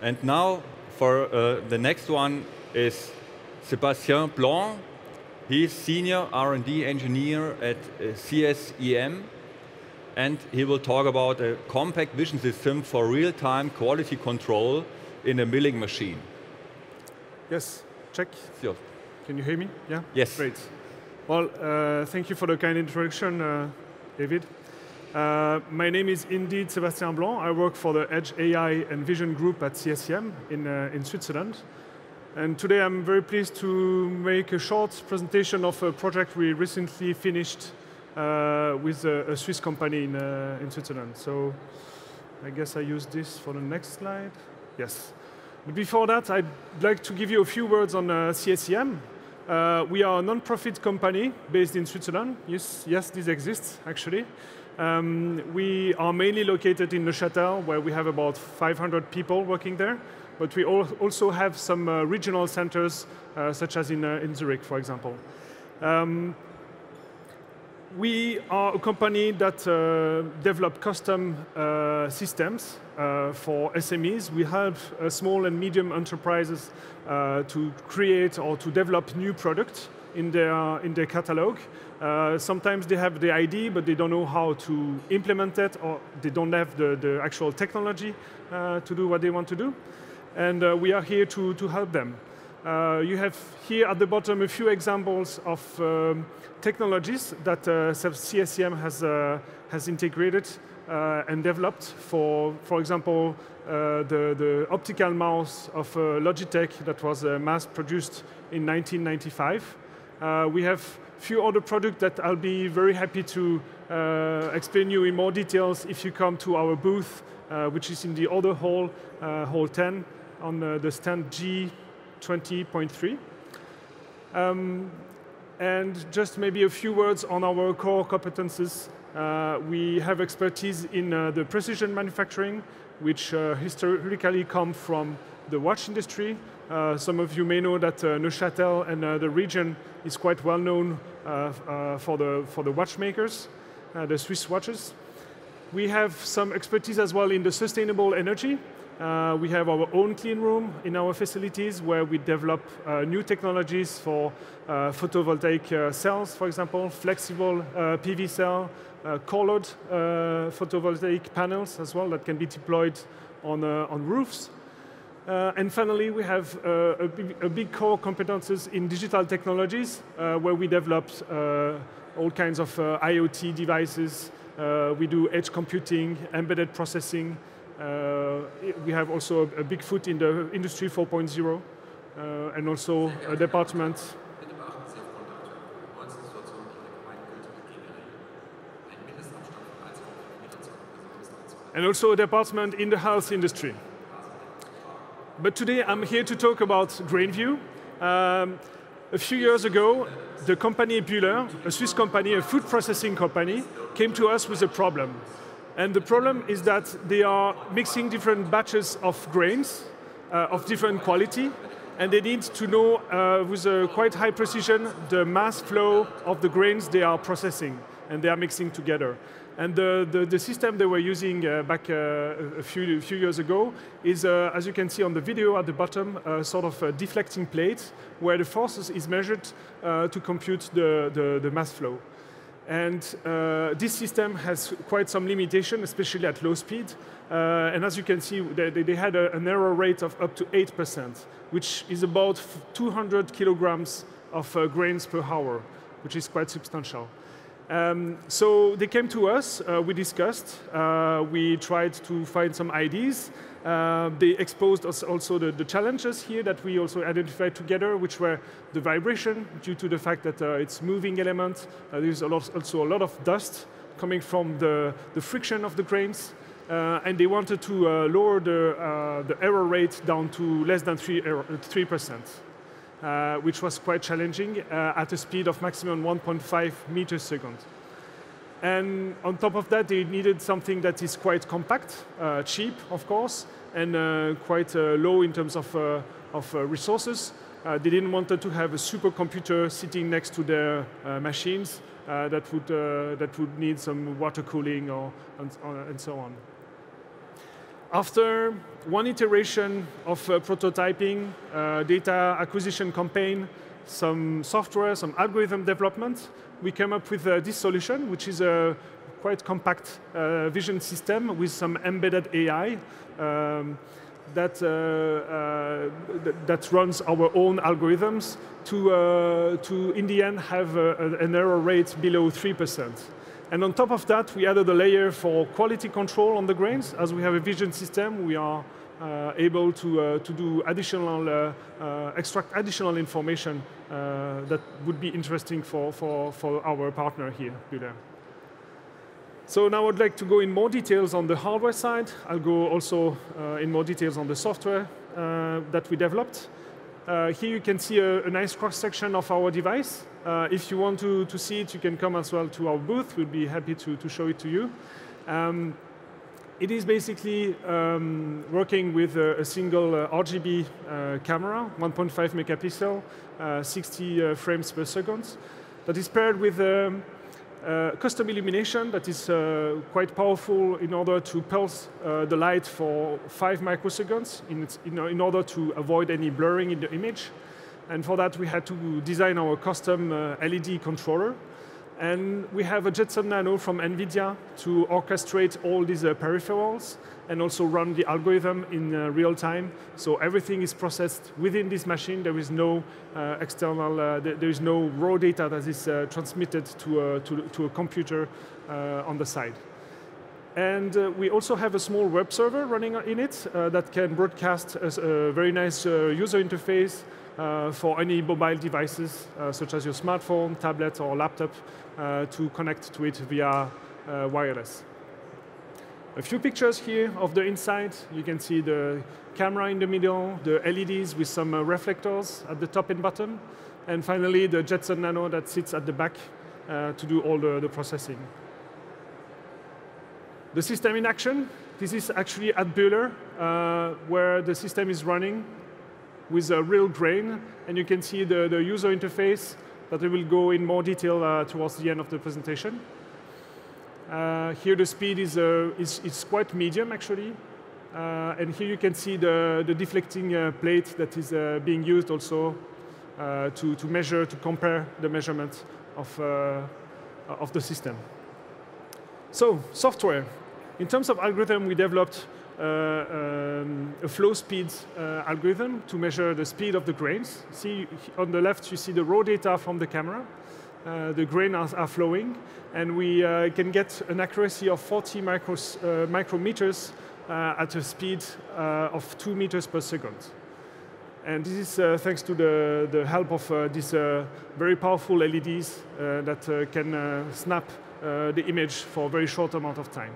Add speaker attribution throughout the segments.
Speaker 1: And now for the next one is Sébastien Blanc. He's senior R&D engineer at CSEM, and he will talk about a compact vision system for real-time quality control in a milling machine.
Speaker 2: Yes, check.
Speaker 1: Sure.
Speaker 2: Can you hear me? Yeah?
Speaker 1: Yes.
Speaker 2: Great. Well, thank you for the kind introduction, David. My name is indeed Sébastien Blanc. I work for the Edge AI and Vision Group at CSEM in Switzerland. And today I'm very pleased to make a short presentation of a project we recently finished with a Swiss company in Switzerland. So I guess I use this for the next slide. Yes. But before that, I'd like to give you a few words on CSEM. We are a non-profit company based in Switzerland. Yes, this exists, actually. We are mainly located in Neuchâtel, where we have about 500 people working there. But we also have some regional centers, such as in Zurich, for example. We are a company that develop custom systems for SMEs. We help small and medium enterprises to create or to develop new products in their catalog. Sometimes they have the idea, but they don't know how to implement it, or they don't have the actual technology to do what they want to do. And we are here to help them. You have here at the bottom a few examples of technologies that CSEM has integrated and developed. For example, the optical mouse of Logitech that was mass-produced in 1995. We have a few other products that I'll be very happy to explain you in more details if you come to our booth, which is in the other hall, hall 10, on the stand G20.3. And just maybe a few words on our core competences. We have expertise in the precision manufacturing, which historically come from the watch industry. Some of you may know that Neuchâtel and the region is quite well known for the watchmakers, the Swiss watches. We have some expertise as well in the sustainable energy. We have our own clean room in our facilities where we develop new technologies for photovoltaic cells, for example, flexible PV cell, colored photovoltaic panels as well that can be deployed on roofs. And finally, we have a big core competences in digital technologies where we developed all kinds of IoT devices. We do edge computing, embedded processing. We have also a big foot in the Industry 4.0 and also a department. And also a department in the health industry. But today I'm here to talk about GrainView. A few years ago, the company Bilder, a Swiss company, a food processing company, came to us with a problem. And the problem is that they are mixing different batches of grains of different quality, and they need to know with a quite high precision the mass flow of the grains they are processing, and they are mixing together. And the system they were using back a few years ago is, as you can see on the video at the bottom, a sort of a deflecting plate where the forces is measured to compute the mass flow. And this system has quite some limitation, especially at low speed. And as you can see, they had an error rate of up to 8%, which is about 200 kilograms of grains per hour, which is quite substantial. So they came to us, we discussed, we tried to find some ideas. They exposed us also the challenges here that we also identified together, which were the vibration due to the fact that it's moving element. There's also a lot of dust coming from the friction of the grains. And they wanted to lower the error rate down to less than 3%. Which was quite challenging at a speed of maximum 1.5 meters a second. And on top of that, they needed something that is quite compact, cheap, of course, and quite low in terms of resources. They didn't want to have a supercomputer sitting next to their machines that would need some water cooling and so on. After one iteration of prototyping, data acquisition campaign, some software, some algorithm development, we came up with this solution, which is a quite compact vision system with some embedded AI that runs our own algorithms to in the end, have an error rate below 3%. And on top of that, we added a layer for quality control on the grains. As we have a vision system, we are able to do additional, extract additional information that would be interesting for our partner here, Bilder. So now I'd like to go in more details on the hardware side. I'll go also in more details on the software that we developed. Here you can see a nice cross-section of our device. If you want to see it, you can come as well to our booth. We'll be happy to show it to you. It is basically working with a single RGB camera, 1.5 megapixel, 60 frames per second, that is paired with custom illumination that is quite powerful in order to pulse the light for 5 microseconds in order to avoid any blurring in the image. And for that, we had to design our custom LED controller. And we have a Jetson Nano from NVIDIA to orchestrate all these peripherals and also run the algorithm in real time. So everything is processed within this machine. There is no external, there is no raw data that is transmitted to a computer on the side. And we also have a small web server running in it that can broadcast a very nice user interface for any mobile devices, such as your smartphone, tablet, or laptop, to connect to it via wireless. A few pictures here of the inside. You can see the camera in the middle, the LEDs with some reflectors at the top and bottom, and finally the Jetson Nano that sits at the back to do all the processing. The system in action. This is actually at Bilder, where the system is running with a real grain, and you can see the user interface that I will go in more detail towards the end of the presentation. Here the speed is quite medium, actually. And here you can see the deflecting plate that is being used also to measure, to compare the measurement of the system. So, software. In terms of algorithm, we developed a flow speed algorithm to measure the speed of the grains. See, on the left, you see the raw data from the camera. The grains are flowing, and we can get an accuracy of 40 micrometers at a speed of 2 meters per second. And this is thanks to the help of these very powerful LEDs that can snap the image for a very short amount of time.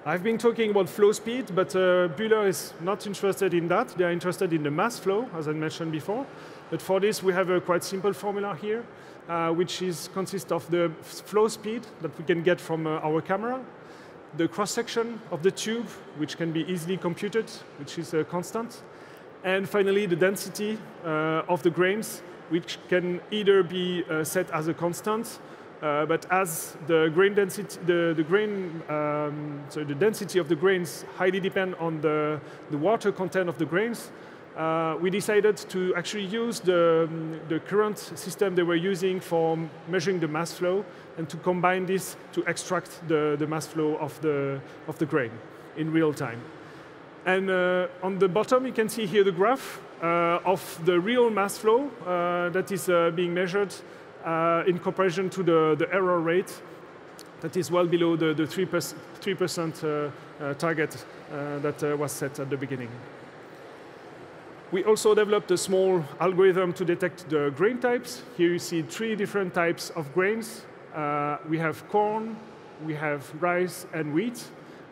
Speaker 2: I've been talking about flow speed, but Bühler is not interested in that. They are interested in the mass flow, as I mentioned before. But for this, we have a quite simple formula here, which consists of the flow speed that we can get from our camera, the cross-section of the tube, which can be easily computed, which is constant, and finally the density of the grains, which can either be set as a constant, but as the grain density, the density of the grains highly depend on the water content of the grains, we decided to actually use the current system they were using for measuring the mass flow and to combine this to extract the mass flow of the grain in real time. And on the bottom, you can see here the graph of the real mass flow that is being measured in comparison to the error rate that is well below the 3% target that was set at the beginning. We also developed a small algorithm to detect the grain types. Here you see 3 different types of grains. We have corn, we have rice, and wheat.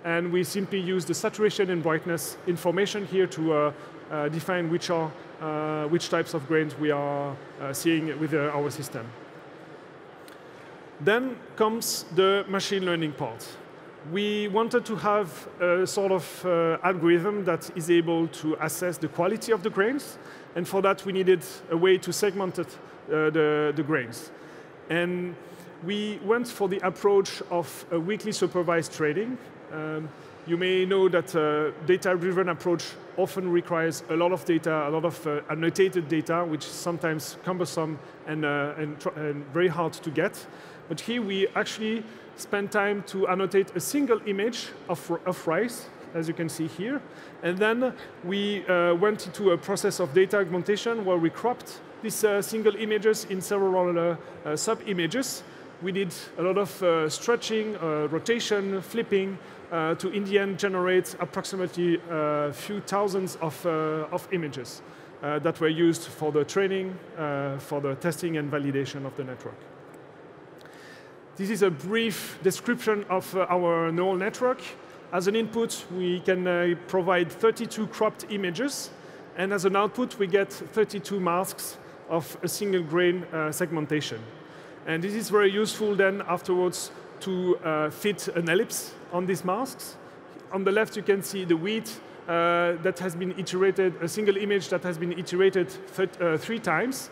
Speaker 2: And we simply use the saturation and brightness information here to define which types of grains we are seeing with our system. Then comes the machine learning part. We wanted to have a sort of algorithm that is able to assess the quality of the grains, and for that we needed a way to segment the grains. And we went for the approach of a weekly supervised trading. You may know that data-driven approach often requires a lot of data, a lot of annotated data, which is sometimes cumbersome and very hard to get. But here we actually spend time to annotate a single image of rice, as you can see here. And then we went into a process of data augmentation where we cropped these single images in several sub-images. We did a lot of stretching, rotation, flipping, to in the end generate approximately a few thousands of images that were used for the training, for the testing and validation of the network. This is a brief description of our neural network. As an input, we can provide 32 cropped images, and as an output, we get 32 masks of a single grain segmentation. And this is very useful then afterwards to fit an ellipse on these masks. On the left, you can see the wheat that has been iterated, a single image that has been iterated 3 times,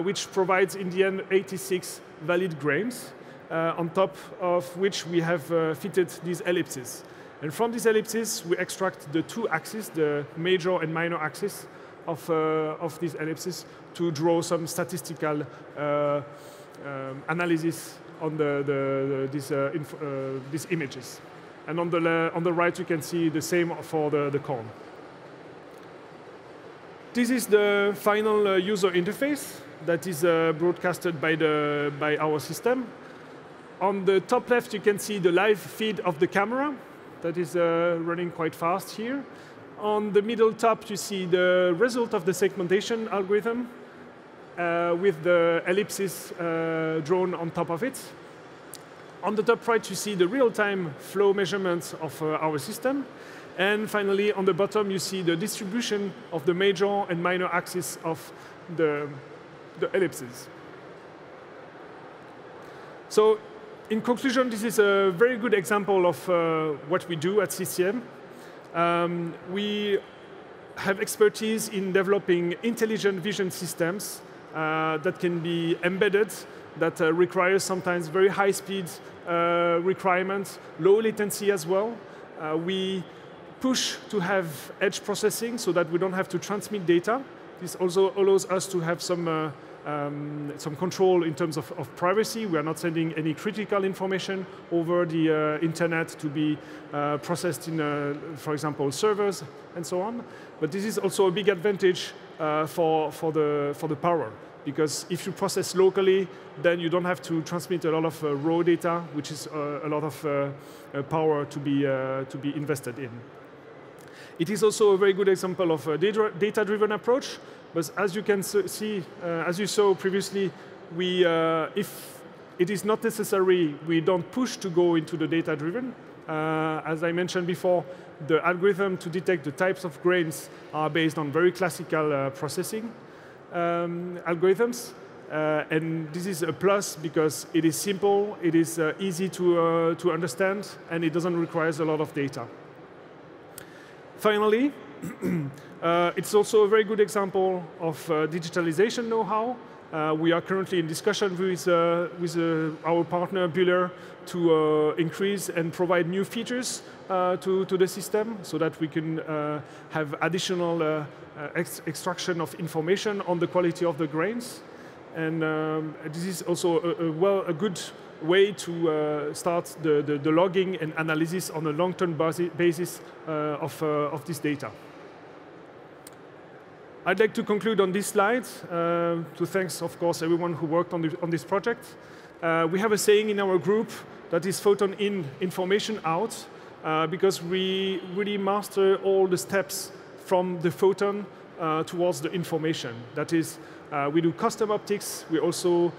Speaker 2: which provides in the end 86 valid grains, on top of which we have fitted these ellipses. And from these ellipses, we extract the 2 axes, the major and minor axis of these ellipses, to draw some statistical analysis on these images. And on the right, you can see the same for the corn. This is the final user interface that is broadcasted by our system. On the top left, you can see the live feed of the camera that is running quite fast here. On the middle top, you see the result of the segmentation algorithm with the ellipses drawn on top of it. On the top right, you see the real-time flow measurements of our system. And finally, on the bottom, you see the distribution of the major and minor axis of the ellipses. So, in conclusion, this is a very good example of what we do at CCM. We have expertise in developing intelligent vision systems that can be embedded, that requires sometimes very high speed requirements, low latency as well. We push to have edge processing so that we don't have to transmit data. This also allows us to have some control in terms of privacy. We are not sending any critical information over the internet to be processed in, for example, servers and so on. But this is also a big advantage for the power, because if you process locally, then you don't have to transmit a lot of raw data, which is a lot of power to be invested in. It is also a very good example of a data-driven approach. But as you can see, as you saw previously, if it is not necessary, we don't push to go into the data-driven. As I mentioned before, the algorithm to detect the types of grains are based on very classical processing algorithms. And this is a plus because it is simple, it is easy to understand, and it doesn't require a lot of data. Finally, it's also a very good example of digitalization know-how. We are currently in discussion with our partner Bilder to increase and provide new features to the system so that we can have additional extraction of information on the quality of the grains. And this is also a good way to start the logging and analysis on a long-term basis of this data. I'd like to conclude on this slide to thank, of course, everyone who worked on this project. We have a saying in our group that is photon in, information out, because we really master all the steps from the photon towards the information. That is, we do custom optics. We also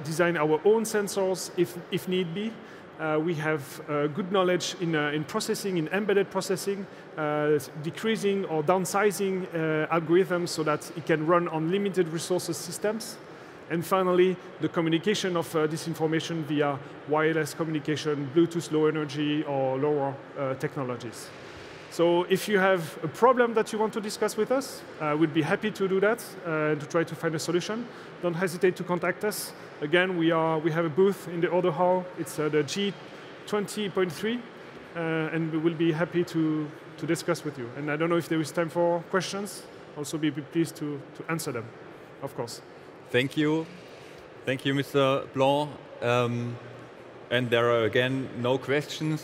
Speaker 2: design our own sensors if need be. We have good knowledge in processing, in embedded processing, decreasing or downsizing algorithms so that it can run on limited resources systems. And finally, the communication of this information via wireless communication, Bluetooth low energy or lower technologies. So if you have a problem that you want to discuss with us, we'd be happy to do that, to try to find a solution. Don't hesitate to contact us. Again, we have a booth in the other hall. It's the G20.3, and we will be happy to discuss with you. And I don't know if there is time for questions. Also be pleased to answer them, of course.
Speaker 1: Thank you. Thank you, Mr. Blanc. And there are, again, no questions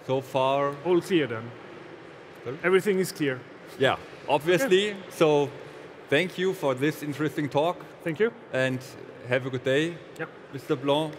Speaker 1: so far.
Speaker 2: All clear then.
Speaker 1: Sorry?
Speaker 2: Everything is clear.
Speaker 1: Yeah, obviously.
Speaker 2: Okay.
Speaker 1: So thank you for this interesting talk.
Speaker 2: Thank you.
Speaker 1: And have a good day,
Speaker 2: Yep.
Speaker 1: Mr. Blanc.